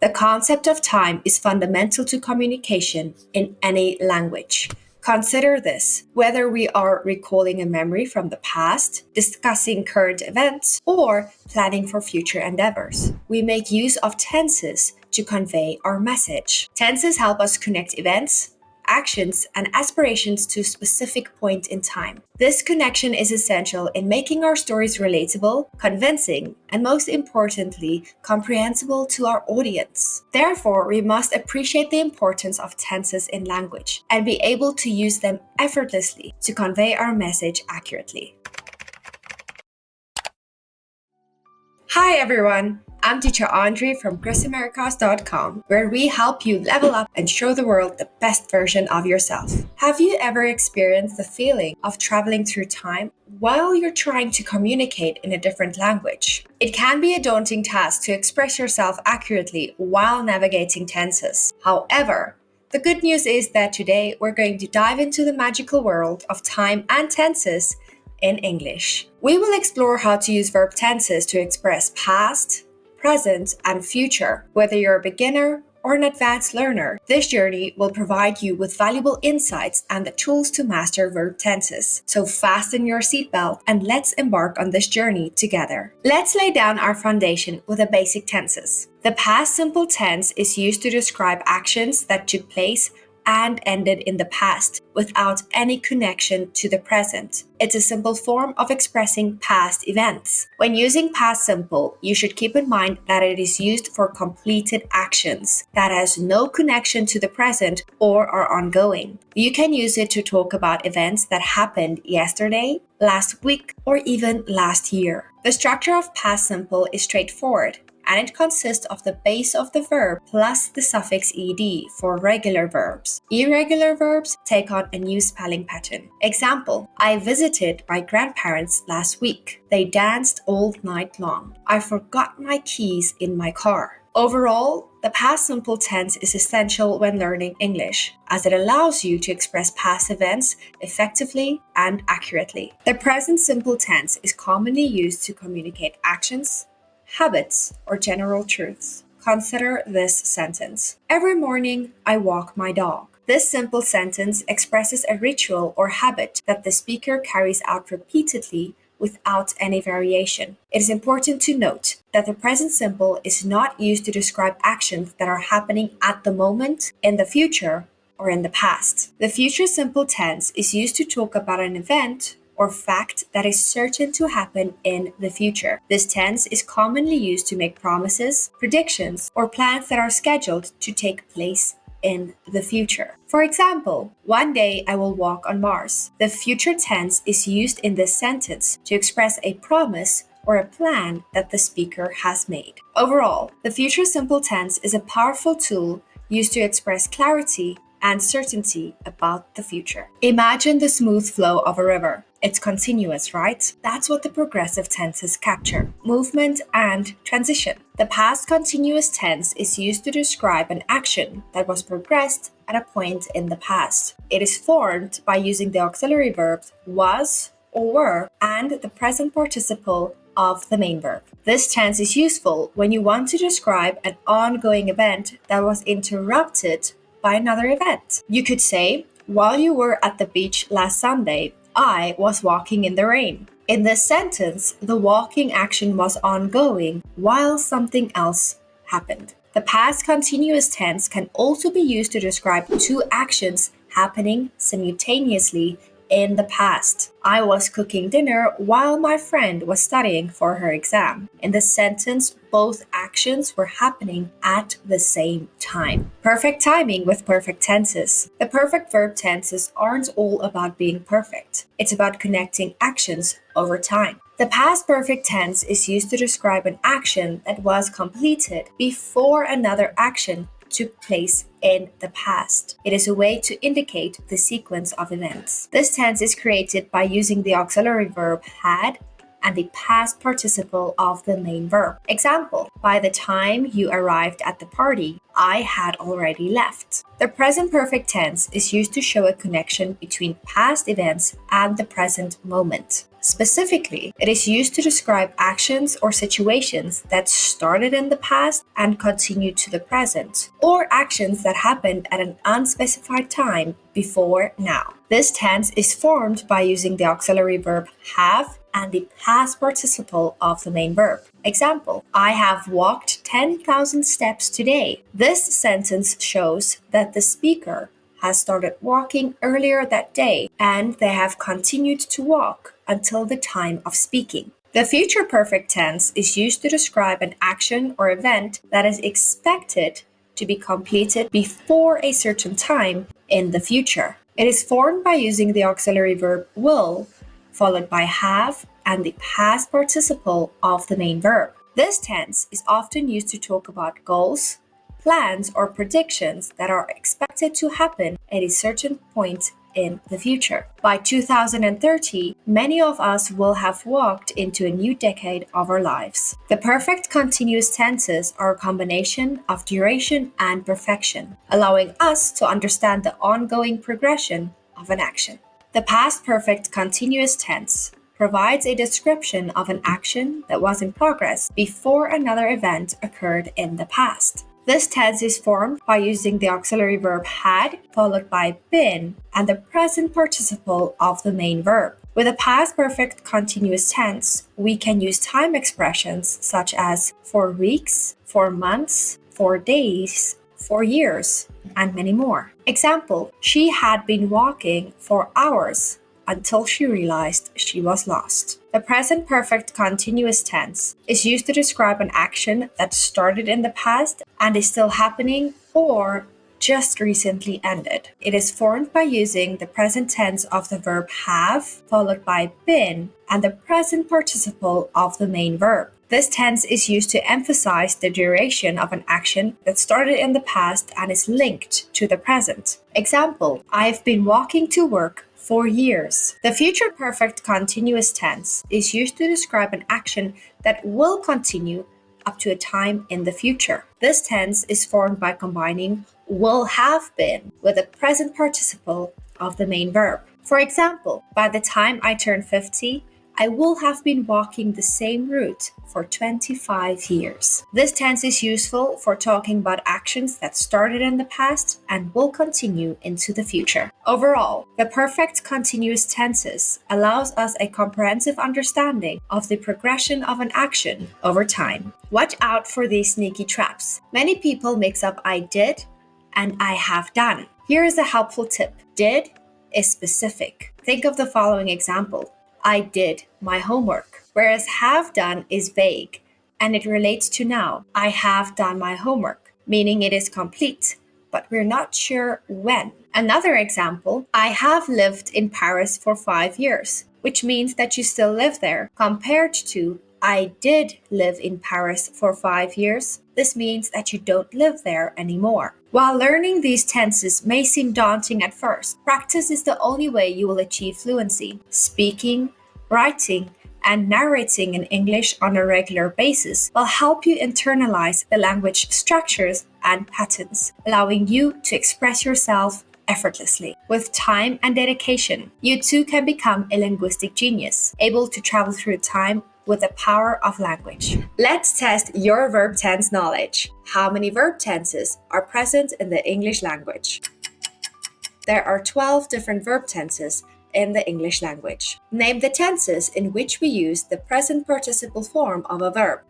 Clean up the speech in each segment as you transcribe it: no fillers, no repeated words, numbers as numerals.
The concept of time is fundamental to communication in any language. Consider this: whether we are recalling a memory from the past, discussing current events, or planning for future endeavors, we make use of tenses to convey our message. Tenses help us connect events, actions, and aspirations to a specific point in time. This connection is essential in making our stories relatable, convincing, and most importantly, comprehensible to our audience. Therefore, we must appreciate the importance of tenses in language and be able to use them effortlessly to convey our message accurately. Hi everyone! I'm teacher Andre from GrisAmericas.com, where we help you level up and show the world the best version of yourself. Have you ever experienced the feeling of traveling through time while you're trying to communicate in a different language? It can be a daunting task to express yourself accurately while navigating tenses. However, the good news is that today we're going to dive into the magical world of time and tenses in English. We will explore how to use verb tenses to express past, present, and future. Whether you're a beginner or an advanced learner, this journey will provide you with valuable insights and the tools to master verb tenses. So fasten your seatbelt and let's embark on this journey together. Let's lay down our foundation with the basic tenses. The past simple tense is used to describe actions that took place and ended in the past without any connection to the present. It's a simple form of expressing past events. When using past simple, you should keep in mind that it is used for completed actions that has no connection to the present or are ongoing. You can use it to talk about events that happened yesterday, last week, or even last year. The structure of past simple is straightforward, and it consists of the base of the verb plus the suffix ed for regular verbs. Irregular verbs take on a new spelling pattern. Example: I visited my grandparents last week. They danced all night long. I forgot my keys in my car. Overall, the past simple tense is essential when learning English, as it allows you to express past events effectively and accurately. The present simple tense is commonly used to communicate actions, habits, or general truths. Consider this sentence: every morning I walk my dog. This simple sentence expresses a ritual or habit that the speaker carries out repeatedly without any variation. It is important to note that the present simple is not used to describe actions that are happening at the moment, in the future, or in the past. The future simple tense is used to talk about an event or fact that is certain to happen in the future. This tense is commonly used to make promises, predictions, or plans that are scheduled to take place in the future. For example, one day I will walk on Mars. The future tense is used in this sentence to express a promise or a plan that the speaker has made. Overall, the future simple tense is a powerful tool used to express clarity and certainty about the future. Imagine the smooth flow of a river. It's continuous, right? That's what the progressive tenses capture: movement and transition. The past continuous tense is used to describe an action that was progressed at a point in the past. It is formed by using the auxiliary verbs was or were and the present participle of the main verb. This tense is useful when you want to describe an ongoing event that was interrupted by another event. You could say, while you were at the beach last Sunday, I was walking in the rain. In this sentence, the walking action was ongoing while something else happened. The past continuous tense can also be used to describe two actions happening simultaneously in the past. I was cooking dinner while my friend was studying for her exam. In the sentence, both actions were happening at the same time. Perfect timing with perfect tenses. The perfect verb tenses aren't all about being perfect. It's about connecting actions over time. The past perfect tense is used to describe an action that was completed before another action took place in the past. It is a way to indicate the sequence of events. This tense is created by using the auxiliary verb had and the past participle of the main verb. Example: by the time you arrived at the party, I had already left. The present perfect tense is used to show a connection between past events and the present moment. Specifically, it is used to describe actions or situations that started in the past and continue to the present, or actions that happened at an unspecified time before now. This tense is formed by using the auxiliary verb have and the past participle of the main verb. Example, I have walked 10,000 steps today. This sentence shows that the speaker has started walking earlier that day and they have continued to walk until the time of speaking. The future perfect tense is used to describe an action or event that is expected to be completed before a certain time in the future. It is formed by using the auxiliary verb will, followed by have and the past participle of the main verb. This tense is often used to talk about goals, plans, or predictions that are expected to happen at a certain point in the future. By 2030, many of us will have walked into a new decade of our lives. The perfect continuous tenses are a combination of duration and perfection, allowing us to understand the ongoing progression of an action. The past perfect continuous tense provides a description of an action that was in progress before another event occurred in the past. This tense is formed by using the auxiliary verb had followed by been and the present participle of the main verb. With a past perfect continuous tense, we can use time expressions such as for weeks, for months, for days, for years, and many more. Example, she had been walking for hours until she realized she was lost. The present perfect continuous tense is used to describe an action that started in the past and is still happening or just recently ended. It is formed by using the present tense of the verb have followed by been and the present participle of the main verb. This tense is used to emphasize the duration of an action that started in the past and is linked to the present. Example, I've been walking to work for years. The future perfect continuous tense is used to describe an action that will continue up to a time in the future. This tense is formed by combining will have been with the present participle of the main verb. For example, by the time I turn 50, I will have been walking the same route for 25 years. This tense is useful for talking about actions that started in the past and will continue into the future. Overall, the perfect continuous tenses allows us a comprehensive understanding of the progression of an action over time. Watch out for these sneaky traps. Many people mix up I did and I have done. Here is a helpful tip. Did is specific. Think of the following example. I did my homework, whereas have done is vague and it relates to now. I have done my homework, meaning it is complete, but we're not sure when. Another example, I have lived in Paris for 5 years, which means that you still live there, compared to I did live in Paris for 5 years. This means that you don't live there anymore. While learning these tenses may seem daunting at first, practice is the only way you will achieve fluency. Speaking, writing, and narrating in English on a regular basis will help you internalize the language structures and patterns, allowing you to express yourself effortlessly. With time and dedication, you too can become a linguistic genius, able to travel through time with the power of language. Let's test your verb tense knowledge. How many verb tenses are present in the English language? There are 12 different verb tenses in the English language. Name the tenses in which we use the present participle form of a verb.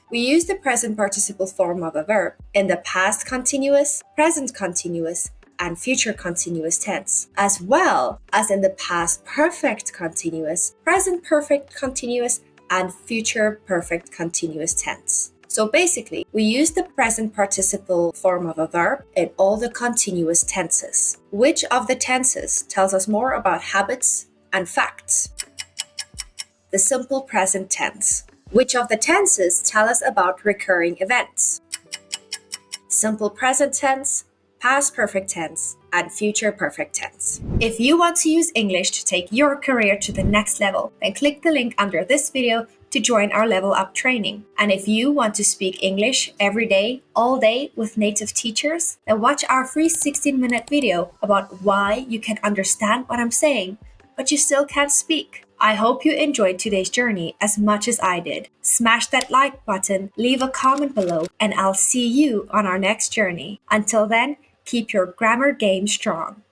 We use the present participle form of a verb in the past continuous, present continuous, and future continuous tense, as well as in the past perfect continuous, present perfect continuous, and future perfect continuous tense. So basically, we use the present participle form of a verb in all the continuous tenses. Which of the tenses tells us more about habits and facts? The simple present tense. Which of the tenses tell us about recurring events? Simple present tense, past perfect tense, and future perfect tense. If you want to use English to take your career to the next level, then click the link under this video to join our Level Up training. And if you want to speak English every day, all day with native teachers, then watch our free 16-minute video about why you can understand what I'm saying, but you still can't speak. I hope you enjoyed today's journey as much as I did. Smash that like button, leave a comment below, and I'll see you on our next journey. Until then, keep your grammar game strong.